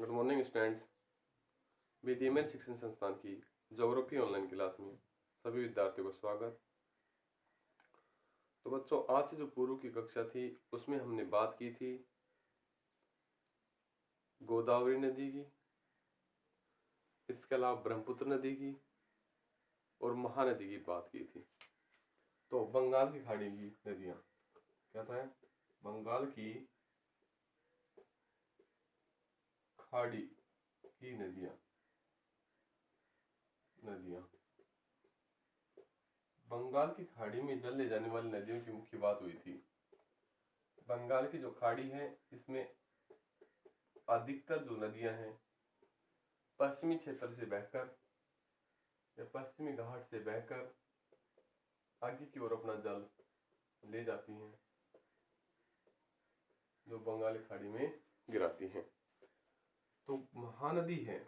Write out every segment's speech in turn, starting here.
Good morning students. बीटीएमएल शिक्षण संस्थान की ज्योग्राफी ऑनलाइन क्लास में सभी विद्यार्थियों को स्वागत। तो बच्चों, आज से जो पूर्व की कक्षा थी उसमें हमने बात की थी गोदावरी नदी की, इसके अलावा ब्रह्मपुत्र नदी की और महानदी की बात की थी। तो बंगाल की खाड़ी की नदियां क्या था? बंगाल की खाड़ी की नदियां बंगाल की खाड़ी में जल ले जाने वाली नदियों की मुख्य बात हुई थी। बंगाल की जो खाड़ी है इसमें अधिकतर जो नदियां हैं पश्चिमी क्षेत्र से बहकर या पश्चिमी घाट से बहकर आगे की ओर अपना जल ले जाती हैं, जो बंगाल की खाड़ी में गिराती हैं। तो महानदी है,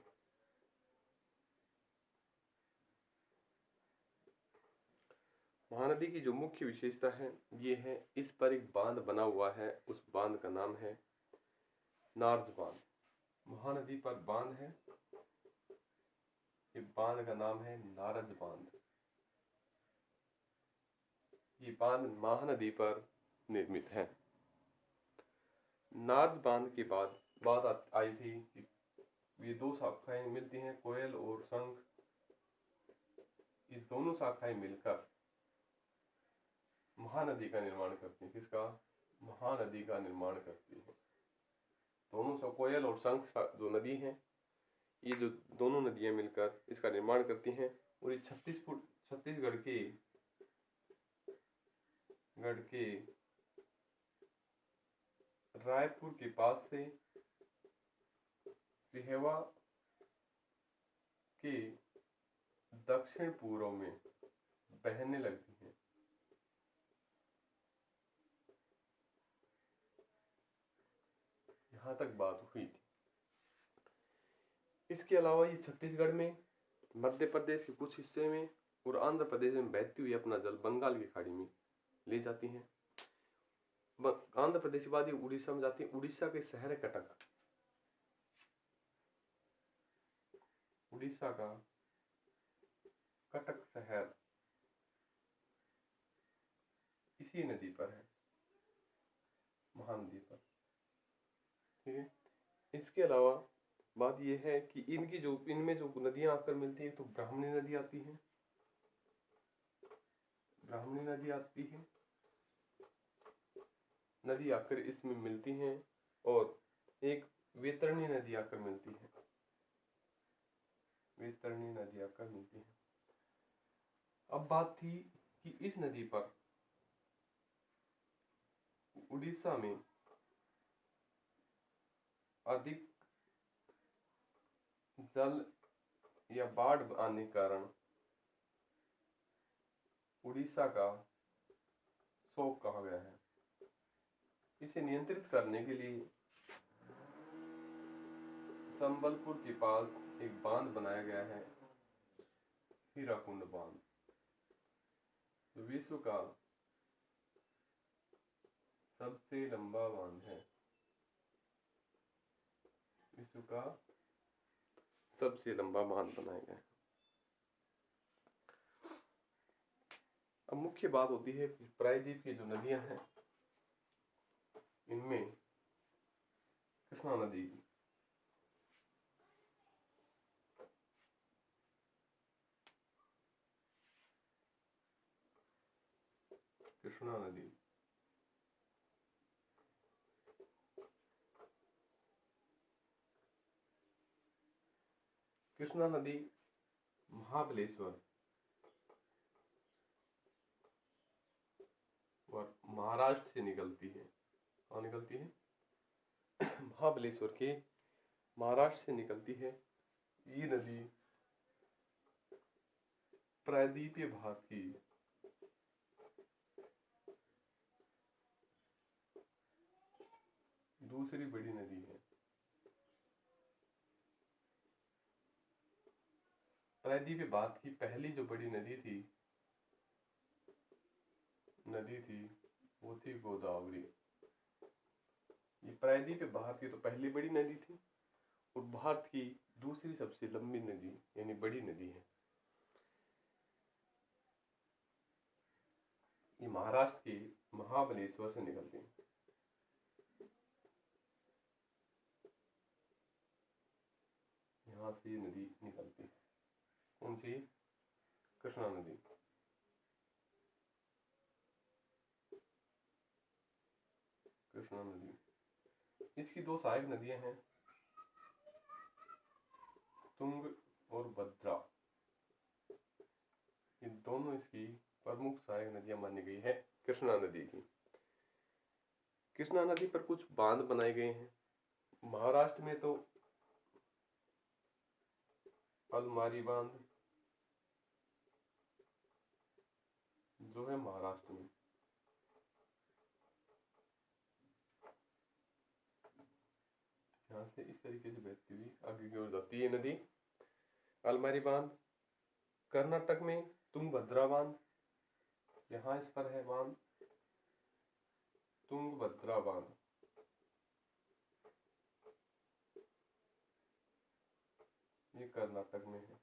महानदी की जो मुख्य विशेषता है ये है, इस पर एक बांध बना हुआ है, उस बांध का नाम है नार्ज बांध। महानदी पर बांध है, ये बांध का नाम है नारज बांध। ये बांध महानदी पर निर्मित है। नार्ज बांध के बाद बात आई थी कि ये दो शाखाएं मिलती हैं, कोयल और शंख। ये दोनों शाखाएं मिलकर महानदी का निर्माण करती हैं। किसका? महानदी का निर्माण करती है। दोनों से कोयल और शंख जो नदी हैं, ये जो दोनों नदियां मिलकर इसका निर्माण करती हैं। और ये 36 फुट छत्तीसगढ़ के रायपुर के पास से सिहेवा के दक्षिण पूर्व में बहने लगती हैं। यहां तक बात हुई थी। इसके अलावा ये छत्तीसगढ़ में, मध्य प्रदेश के कुछ हिस्से में और आंध्र प्रदेश में बहती हुई अपना जल बंगाल की खाड़ी में ले जाती हैं। आंध्र प्रदेश के बाद ये उड़ीसा में जाती है। उड़ीसा के शहर है कटक। उड़ीसा का कटक शहर इसी नदी पर है, महानदी पर। ठीक है। इसके अलावा बात यह है कि इनमें जो नदियां आकर मिलती है, तो ब्राह्मणी नदी आती है, नदी आकर इसमें मिलती हैं, और एक वैतरणी नदी आकर मिलती है, अब बात थी कि इस नदी पर उड़ीसा में अधिक जल या बाढ़ आने के कारण उड़ीसा का शोक कहा गया है। इसे नियंत्रित करने के लिए संबलपुर के पास एक बांध बनाया गया है, हीराकुंड बांध, जो विश्व का सबसे लंबा बांध है। विश्व का सबसे लंबा बांध बनाया गया है। अब मुख्य बात होती है कि प्रायद्वीप की जो नदियां हैं, इनमें कृष्णा नदी, कृष्णा नदी महाबलेश्वर और महाराष्ट्र से निकलती है। कहाँ निकलती है? महाबलेश्वर के महाराष्ट्र से निकलती है। ये नदी प्रायद्वीपीय भारत की दूसरी बड़ी नदी है। प्रायद्वीपीय भारत की पहली जो बड़ी नदी थी वो थी गोदावरी। ये प्रायद्वीपीय भारत की तो पहली बड़ी नदी थी, और भारत की दूसरी सबसे लंबी नदी यानी बड़ी नदी है। ये महाराष्ट्र के महाबलेश्वर से निकलती है। यहाँ से ये नदी निकलती है। कौन सी? कृष्णा नदी। कृष्णा नदी। इसकी दो सहायक नदियां हैं, तुंग और भद्रा। ये दोनों इसकी प्रमुख सहायक नदियां मानी गई है कृष्णा नदी की। कृष्णा नदी पर कुछ बांध बनाए गए हैं। महाराष्ट्र में तो अलमारी बांध जो है महाराष्ट्र में, यहाँ से इस तरीके से बहती हुई आगे की ओर जाती है नदी, अलमारी बांध। कर्नाटक में तुंगभद्रा बांध, यहाँ इस पर है बांध तुंगभद्रा बांध। ये कर्नाटक में है।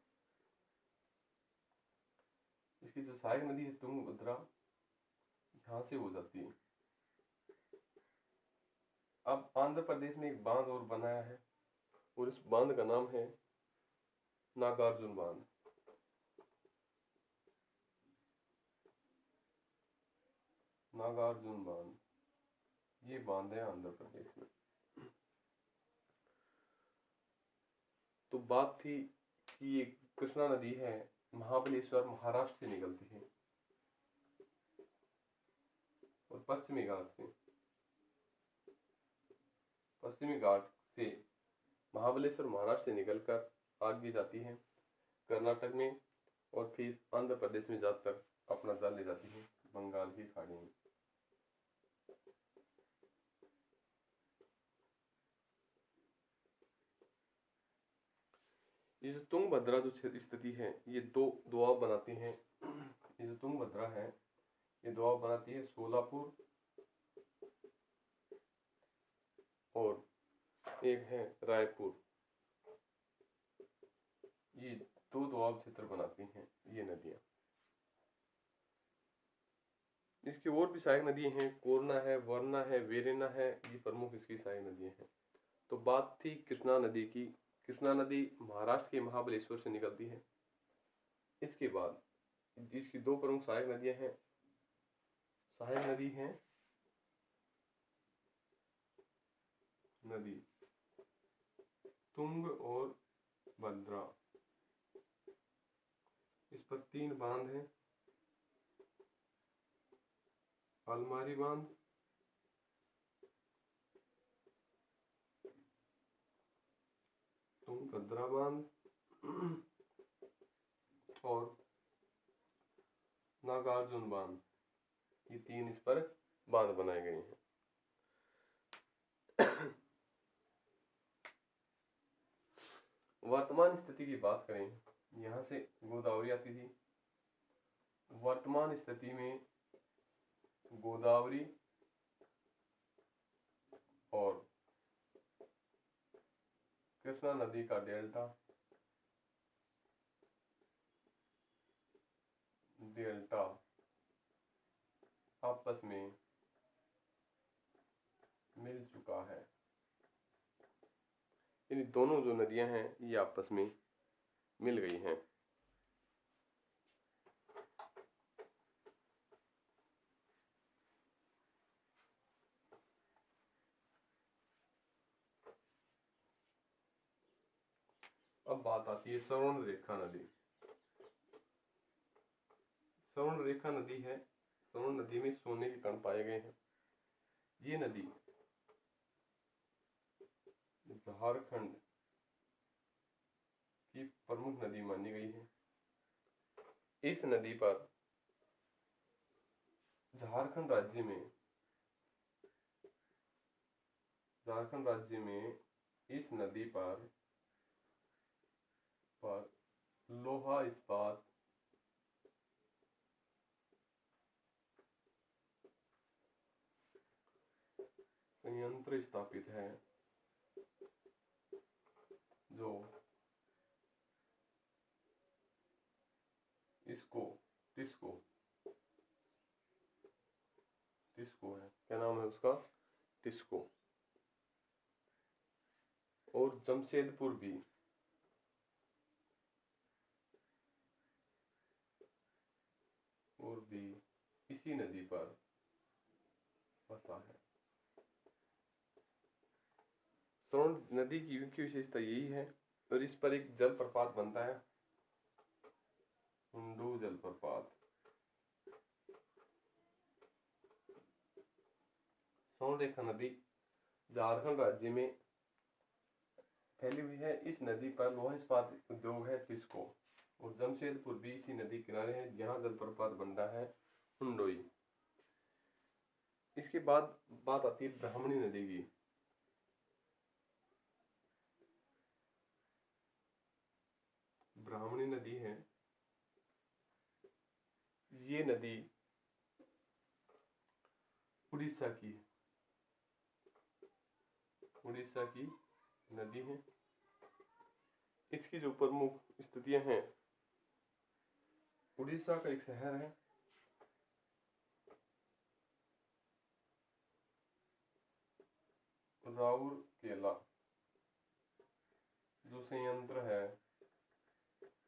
इसकी जो सहायक नदी है तुंगभद्रा, यहाँ से हो जाती है। अब आंध्र प्रदेश में एक बांध और बनाया है और इस बांध का नाम है नागार्जुन बांध। नागार्जुन बांध, ये बांध है आंध्र प्रदेश में। तो बात थी कि ये कृष्णा नदी है महाबलेश्वर महाराष्ट्र से निकलती है और पश्चिमी घाट से महाबलेश्वर महाराष्ट्र से निकलकर आगे जाती है कर्नाटक में और फिर आंध्र प्रदेश में जाकर अपना जल ले जाती है बंगाल की खाड़ी में। ये जो तुंगभद्रा जो स्थिति है, ये दो दोआब बनाती हैं। ये जो तुंगभद्रा है, ये दोआब बनाती है सोलापुर और एक है रायपुर। ये दो दोआब क्षेत्र बनाती हैं ये नदियां। इसकी और भी सहायक नदियां हैं, कोरना है, वरना है, वेरेना है, ये प्रमुख इसकी सहायक नदियां हैं। तो बात थी कृष्णा नदी की। कृष्णा नदी महाराष्ट्र के महाबलेश्वर से निकलती है। इसके बाद इसकी दो प्रमुख सहायक नदियां हैं। सहायक नदी है नदी तुंग और भद्रा। इस पर तीन बांध हैं, अलमारी बांध, तुंगभद्रा बांध और नागार्जुन बांध। ये तीन इस पर बांध बनाए गए हैं। वर्तमान स्थिति की बात करें, यहाँ से गोदावरी आती थी। वर्तमान स्थिति में गोदावरी और कृष्णा नदी का डेल्टा आपस में मिल चुका है। इन दोनों जो नदियां हैं ये आपस में मिल गई हैं। अब बात आती है स्वर्ण रेखा नदी। स्वर्ण रेखा नदी है, स्वर्ण नदी में सोने के कण पाए गए हैं। ये नदी झारखंड की प्रमुख नदी मानी गई है। इस नदी पर झारखंड राज्य में इस नदी पर लोहा इस्पात संयंत्र स्थापित है। जो इसको टिस्को है, क्या नाम है उसका, टिस्को। और जमशेदपुर भी इसी नदी पर बसा है। सोन नदी की मुख्य विशेषता यही है, और इस पर एक जलप्रपात बनता है, हुंडो जलप्रपात। सोनरेखा नदी झारखंड राज्य में फैली हुई है। इस नदी पर लोहा इस्पात उद्योग है, टिस्को। और जमशेदपुर भी इसी नदी किनारे है, यहाँ जलप्रपात बन रहा है, हुंडोई। इसके बाद बात आती है ब्राह्मणी नदी की। ब्राह्मणी नदी है, ये नदी उड़ीसा की नदी है। इसकी जो प्रमुख स्थितियां हैं, उड़ीसा का एक शहर है, राउरकेला। जो संयंत्र है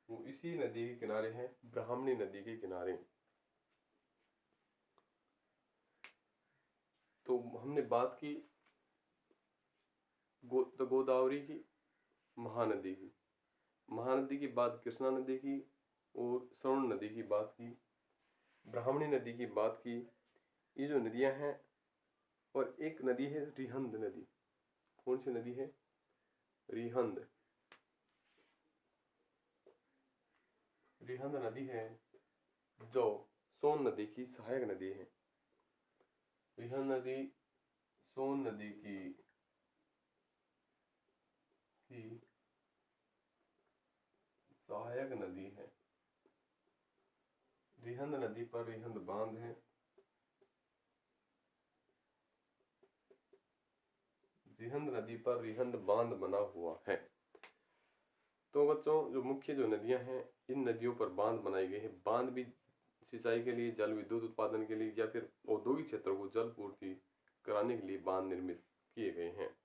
वो इसी नदी के किनारे है, ब्राह्मणी नदी के किनारे। तो हमने बात की गोदावरी की, महानदी की। महानदी की बात कृष्णा नदी की, और स्वर्ण नदी की बात की, ब्राह्मणी नदी की बात की। ये जो नदियां हैं, और एक नदी है रिहंद नदी। कौन सी नदी है, रिहंद। रिहंद नदी है जो सोन नदी की सहायक नदी है। रिहंद नदी सोन नदी की सहायक नदी है। रिहंद नदी पर रिहंद बांध है। रिहंद नदी पर रिहंद बांध बना हुआ है। तो बच्चों, जो मुख्य जो नदियां हैं, इन नदियों पर बांध बनाए गए हैं। बांध भी सिंचाई के लिए, जल विद्युत उत्पादन के लिए, या फिर औद्योगिक क्षेत्रों को जल पूर्ति कराने के लिए बांध निर्मित किए गए हैं।